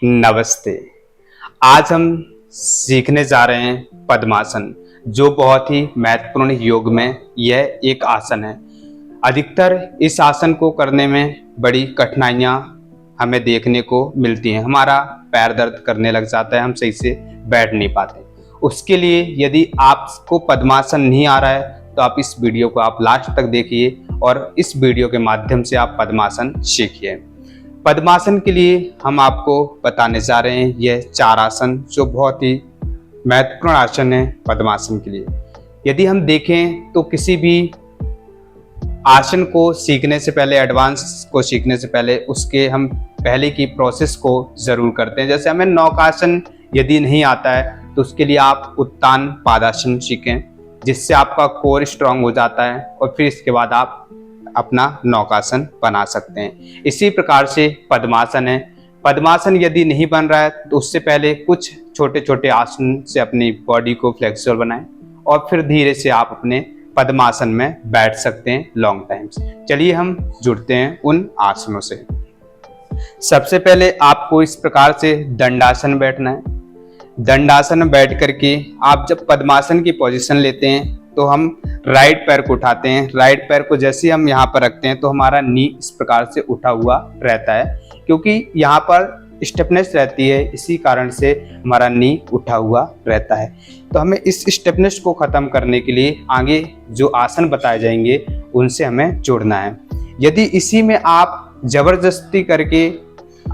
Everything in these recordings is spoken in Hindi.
नमस्ते। आज हम सीखने जा रहे हैं पद्मासन, जो बहुत ही महत्वपूर्ण योग में यह एक आसन है। अधिकतर इस आसन को करने में बड़ी कठिनाइयां हमें देखने को मिलती हैं। हमारा पैर दर्द करने लग जाता है, हम सही से बैठ नहीं पाते। उसके लिए यदि आपको पद्मासन नहीं आ रहा है तो आप इस वीडियो को आप लास्ट तक देखिए और इस वीडियो के माध्यम से आप पद्मासन सीखिए। पद्मासन के लिए हम आपको बताने जा रहे हैं यह 4 आसन, जो बहुत ही महत्वपूर्ण आसन है पद्मासन के लिए। यदि हम देखें तो किसी भी आसन को सीखने से पहले, एडवांस को सीखने से पहले, उसके हम पहले की प्रोसेस को जरूर करते हैं। जैसे हमें नौकासन यदि नहीं आता है तो उसके लिए आप उत्तान पादासन सीखें, जिससे आपका कोर स्ट्रांग हो जाता है और फिर इसके बाद आप अपना नौकासन बना सकते हैं। इसी प्रकार से पद्मासन है। पद्मासन यदि नहीं बन रहा है तो उससे पहले कुछ छोटे छोटे आसन से अपनी बॉडी को फ्लेक्सिबल बनाएं और फिर धीरे से आप अपने पद्मासन में बैठ सकते हैं लॉन्ग टाइम से। चलिए हम जुड़ते हैं उन आसनों से। सबसे पहले आपको इस प्रकार से दंडासन बैठना है। दंडासन में बैठ करके आप जब पद्मासन की पोजीशन लेते हैं तो हम राइट पैर को उठाते हैं। राइट पैर को जैसे हम यहाँ पर रखते हैं तो हमारा नी इस प्रकार से उठा हुआ रहता है, क्योंकि यहाँ पर स्टेपनेस रहती है, इसी कारण से हमारा नी उठा हुआ रहता है। तो हमें इस स्टेपनेस को ख़त्म करने के लिए आगे जो आसन बताए जाएंगे उनसे हमें जोड़ना है। यदि इसी में आप ज़बरदस्ती करके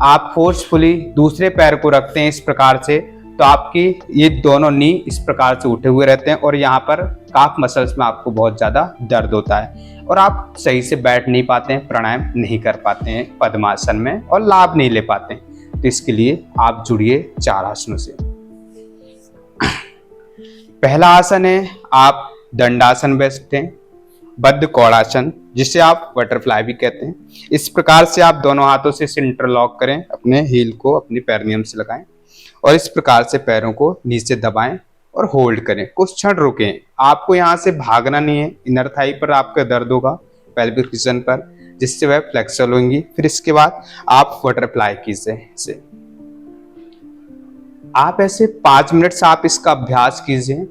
आप फोर्सफुली दूसरे पैर को रखते हैं इस प्रकार से, तो आपकी ये दोनों नी इस प्रकार से उठे हुए रहते हैं और यहाँ पर काफ मसल्स में आपको बहुत ज़्यादा दर्द होता है और आप सही से बैठ नहीं पाते हैं, प्राणायाम नहीं कर पाते हैं पद्मासन में और लाभ नहीं ले पाते हैं। तो इसके लिए आप जुड़िए 4 आसनों से। पहला आसन है, आप दंडासन बैठते हैं, बद्ध कौड़ासन, जिसे आप बटरफ्लाई भी कहते हैं। इस प्रकार से आप दोनों हाथों से इंटरलॉक करें, अपने हील को अपनी पेरिनियम से लगाएं और इस प्रकार से पैरों को नीचे दबाएं और होल्ड करें। कुछ क्षण रुकें। आपको यहाँ से भागना नहीं है। इनर थाई पर आपका दर्द होगा, पेल्विक रीजन पर, जिससे वह फ्लेक्सिबल होंगी। फिर इसके बाद आप बटरफ्लाई कीजिए इसे। आप ऐसे 5 मिनट से आप इसका अभ्यास कीजिए,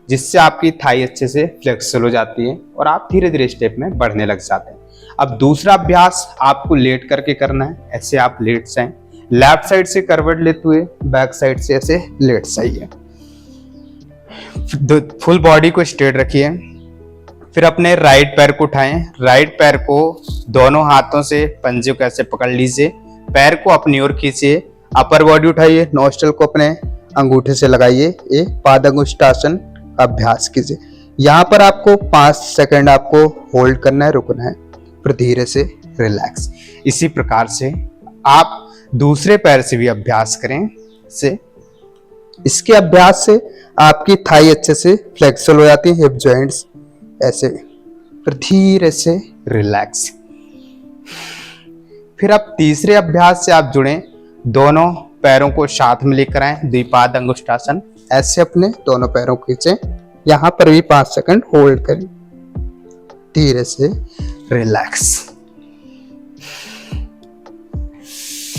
जिससे आपकी थाई अच्छे से फ्लेक्सिबल हो जाती है और आप धीरे धीरे स्टेप में बढ़ने लग जाते हैं। अब दूसरा अभ्यास आपको लेट करके करना है। ऐसे आप लेट जाएं, लेफ्ट साइड से करवट लेते हुए बैक साइड से ऐसे लेट जाइए। फुल बॉडी को स्ट्रेट रखिए। फिर अपने राइट पैर को उठाएं। राइट पैर को दोनों हाथों से पंजे को ऐसे पकड़ लीजिए, पैर को अपनी ओर खींचिए, अपर बॉडी उठाइए, नोस्ट्रल को अपने अंगूठे से लगाइए। ये पादंगुष्ठासन का अभ्यास कीजिए। यहाँ पर आपको 5 सेकंड आपको होल्ड करना है, रुकना है, फिर धीरे से रिलैक्स। इसी प्रकार से आप दूसरे पैर से भी अभ्यास करें से। इसके अभ्यास से आपकी थाई अच्छे से फ्लेक्सिबल हो जाती है, हिप जॉइंट्स ऐसे, फिर धीरे से रिलैक्स। फिर आप तीसरे अभ्यास से आप जुड़ें। दोनों पैरों को साथ में लेकर आए, द्विपाद अंगुष्ठासन। ऐसे अपने दोनों पैरों को खींचें, यहाँ पर भी 5 सेकंड होल्ड करें, धीरे से रिलैक्स।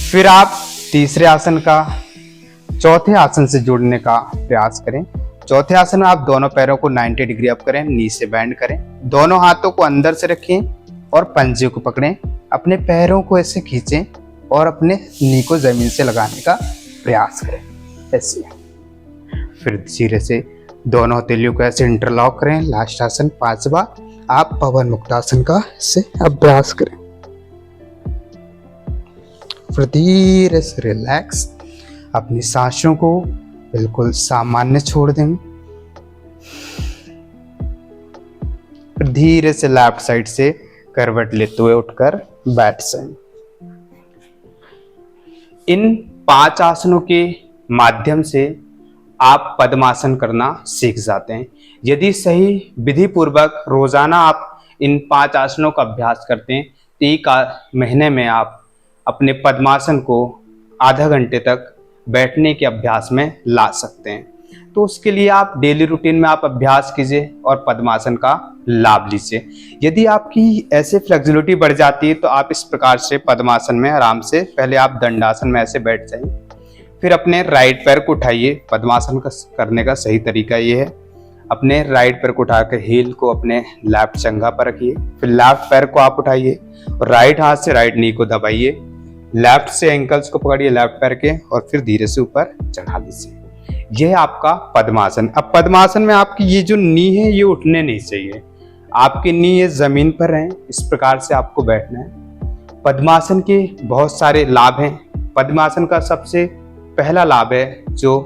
फिर आप तीसरे आसन का चौथे आसन से जुड़ने का प्रयास करें। चौथे आसन में आप दोनों पैरों को 90 डिग्री अप करें, नी से बैंड करें, दोनों हाथों को अंदर से रखें और पंजे को पकड़ें, अपने पैरों को ऐसे खींचें और अपने नी को जमीन से लगाने का प्रयास करें ऐसे। फिर धीरे से दोनों हथेलियों को ऐसे इंटरलॉक करें। लास्ट आसन 5वां, आप पवन मुक्तासन का ऐसे अभ्यास करें। फिर धीरे से रिलैक्स, अपनी सांसों को बिल्कुल सामान्य छोड़ दें। फिर धीरे से लेफ्ट साइड से करवट लेते हुए उठकर बैठ जाएं। इन 5 आसनों के माध्यम से आप पद्मासन करना सीख जाते हैं। यदि सही विधि पूर्वक रोजाना आप इन 5 आसनों का अभ्यास करते हैं तो 1 महीने में आप अपने पद्मासन को आधा घंटे तक बैठने के अभ्यास में ला सकते हैं। तो उसके लिए आप डेली रूटीन में आप अभ्यास कीजिए और पद्मासन का लाभ लीजिए। यदि आपकी ऐसे फ्लेक्सिबिलिटी बढ़ जाती है तो आप इस प्रकार से पद्मासन में आराम से, पहले आप दंडासन में ऐसे बैठ जाइए, फिर अपने राइट पैर को उठाइए। पद्मासन का करने का सही तरीका ये है, अपने राइट पैर को उठाकर हील को अपने लेफ्ट जंघा पर रखिए। फिर लेफ्ट पैर को आप उठाइए और राइट हाथ से राइट नी को दबाइए। लेफ्ट से एंकल्स को पकड़िए लेफ्ट पैर के और फिर धीरे से ऊपर चढ़ा दीजिए। यह है आपका पद्मासन। अब पद्मासन में आपकी ये जो नी है ये उठने नहीं चाहिए, आपकी नी ये जमीन पर है, इस प्रकार से आपको बैठना है। पद्मासन के बहुत सारे लाभ हैं। पद्मासन का सबसे पहला लाभ है जो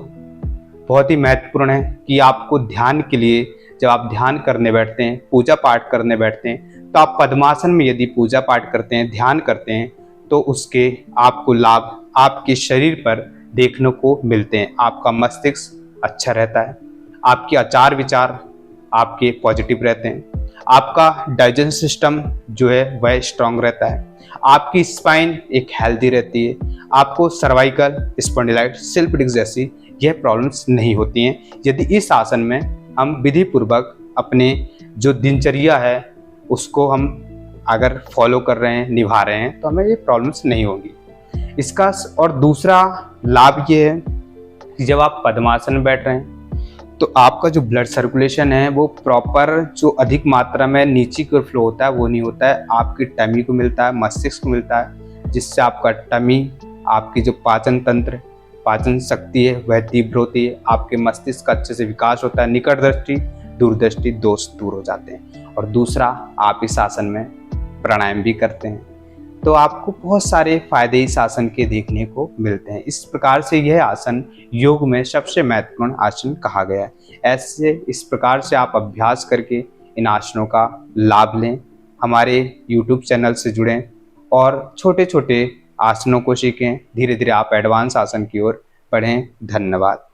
बहुत ही महत्वपूर्ण है कि आपको ध्यान के लिए, जब आप ध्यान करने बैठते हैं, पूजा पाठ करने बैठते हैं, तो आप पद्मासन में यदि पूजा पाठ करते हैं, ध्यान करते हैं, तो उसके आपको लाभ आपके शरीर पर देखने को मिलते हैं। आपका मस्तिष्क अच्छा रहता है, आपके आचार विचार आपके पॉजिटिव रहते हैं, आपका डाइजेशन सिस्टम जो है वह स्ट्रांग रहता है, आपकी स्पाइन एक हेल्दी रहती है, आपको सर्वाइकल स्पॉन्डिलाइटिस, सेल्फ डिस्क जैसी यह प्रॉब्लम्स नहीं होती हैं। यदि इस आसन में हम विधि पूर्वक अपने जो दिनचर्या है उसको हम अगर फॉलो कर रहे हैं, निभा रहे हैं, तो हमें ये प्रॉब्लम्स नहीं होंगी। इसका और दूसरा लाभ ये है कि जब आप पद्मासन में बैठ रहे हैं तो आपका जो ब्लड सर्कुलेशन है वो प्रॉपर, जो अधिक मात्रा में नीचे की ओर फ्लो होता है वो नहीं होता है, आपकी टमी को मिलता है, मस्तिष्क को मिलता है, जिससे आपका टमी, आपकी जो पाचन तंत्र, पाचन शक्ति है वह तीव्र होती है, आपके मस्तिष्क का अच्छे से विकास होता है, निकट दृष्टि, दूरदृष्टि दोष दूर हो जाते हैं। और दूसरा, आप इस आसन में प्राणायाम भी करते हैं तो आपको बहुत सारे फायदे इस आसन के देखने को मिलते हैं। इस प्रकार से यह आसन योग में सबसे महत्वपूर्ण आसन कहा गया है। ऐसे इस प्रकार से आप अभ्यास करके इन आसनों का लाभ लें, हमारे YouTube चैनल से जुड़ें और छोटे छोटे आसनों को सीखें। धीरे धीरे आप एडवांस आसन की ओर बढ़ें। धन्यवाद।